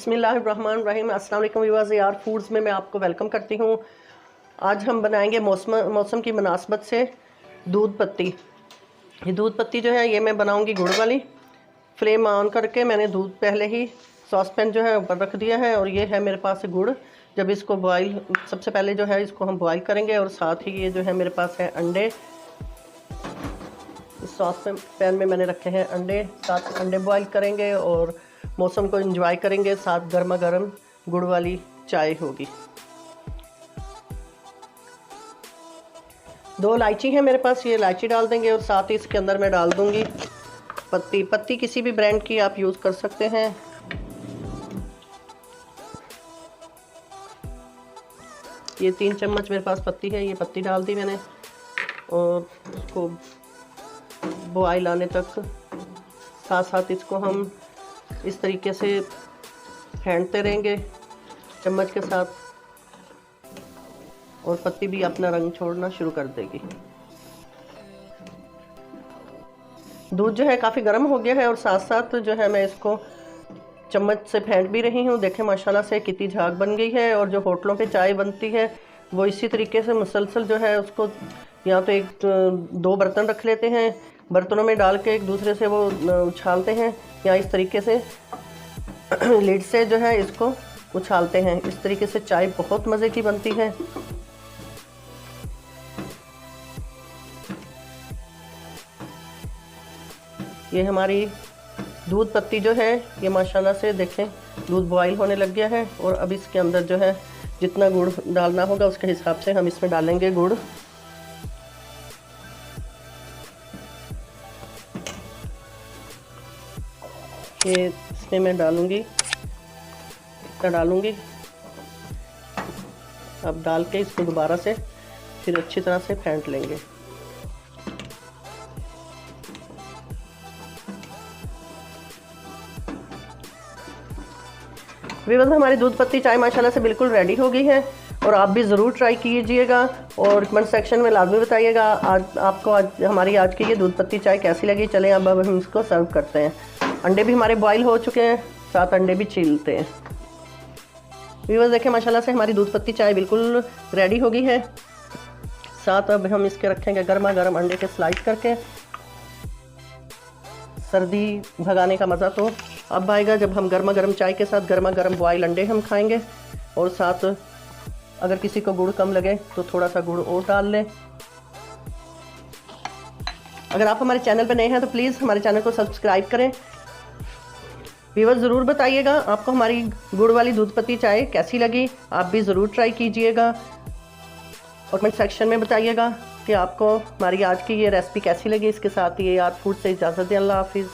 बिस्मिल्लाहिर्रहमानिर्रहीम। अस्सलाम वालेकुम व्यूअर्स, यार फूड्स में मैं आपको वेलकम करती हूँ। आज हम बनाएंगे मौसम की मुनासबत से दूध पत्ती। ये दूध पत्ती जो है ये मैं बनाऊंगी गुड़ वाली। फ्लेम ऑन करके मैंने दूध पहले ही सॉस पैन जो है ऊपर रख दिया है और ये है मेरे पास गुड़। जब इसको बॉईल सबसे पहले जो है इसको हम बॉईल करेंगे और साथ ही ये जो है मेरे पास है अंडे। इस सॉस पैन में मैंने रखे हैं अंडे, साथ अंडे बॉईल करेंगे और मौसम को एंजॉय करेंगे। साथ गर्मा गर्म गुड़ वाली चाय होगी। 2 इलायची है मेरे पास, ये इलायची डाल देंगे और साथ ही इसके अंदर मैं डाल दूंगी पत्ती किसी भी ब्रांड की आप यूज़ कर सकते हैं। ये 3 चम्मच मेरे पास पत्ती है, ये पत्ती डाल दी मैंने और इसको बॉयल आने तक साथ साथ इसको हम इस तरीके से फेंटते रहेंगे चम्मच के साथ और पत्ती भी अपना रंग छोड़ना शुरू कर देगी। दूध जो है काफ़ी गर्म हो गया है और साथ साथ जो है मैं इसको चम्मच से फेंट भी रही हूँ। देखें माशाल्लाह से कितनी झाग बन गई है। और जो होटलों पे चाय बनती है वो इसी तरीके से मुसलसल जो है उसको या तो 1-2 बर्तन रख लेते हैं, बर्तनों में डाल के एक दूसरे से वो उछालते हैं या इस तरीके से लिड से जो है इसको उछालते हैं। इस तरीके से चाय बहुत मज़े की बनती है। ये हमारी दूध पत्ती जो है ये माशाल्लाह से देखें दूध बॉईल होने लग गया है और अब इसके अंदर जो है जितना गुड़ डालना होगा उसके हिसाब से हम इसमें डालेंगे गुड़। ये इसमें मैं डालूंगी, इतना डालूंगी। अब डाल के इसको दोबारा से फिर अच्छी तरह से फेंट लेंगे। व्यूअर्स, हमारी दूध पत्ती चाय माशाल्लाह से बिल्कुल रेडी हो गई है और आप भी ज़रूर ट्राई कीजिएगा और कमेंट सेक्शन में लाजमी बताइएगा आज हमारी आज की ये दूध पत्ती चाय कैसी लगी। चलें अब हम इसको सर्व करते हैं। अंडे भी हमारे बॉईल हो चुके हैं, साथ अंडे भी छीलते हैं। व्यूअर्स देखें माशाल्लाह से हमारी दूध पत्ती चाय बिल्कुल रेडी हो गई है। साथ अब हम इसके रखेंगे गर्मा गर्म अंडे के स्लाइस करके। सर्दी भगाने का मज़ा तो अब आएगा जब हम गर्मा गर्म चाय के साथ गर्मा गर्म बॉयल अंडे हम खाएंगे। और साथ अगर किसी को गुड़ कम लगे तो थोड़ा सा गुड़ और डाल लें। अगर आप हमारे चैनल पर नए हैं तो प्लीज़ हमारे चैनल को सब्सक्राइब करें। व्यूअर्स ज़रूर बताइएगा आपको हमारी गुड़ वाली दूध पत्ती चाय कैसी लगी। आप भी ज़रूर ट्राई कीजिएगा और कमेंट सेक्शन में बताइएगा कि आपको हमारी आज की ये रेसिपी कैसी लगी। इसके साथ ये यार फूड से इजाज़त दें। अल्लाह हाफिज़।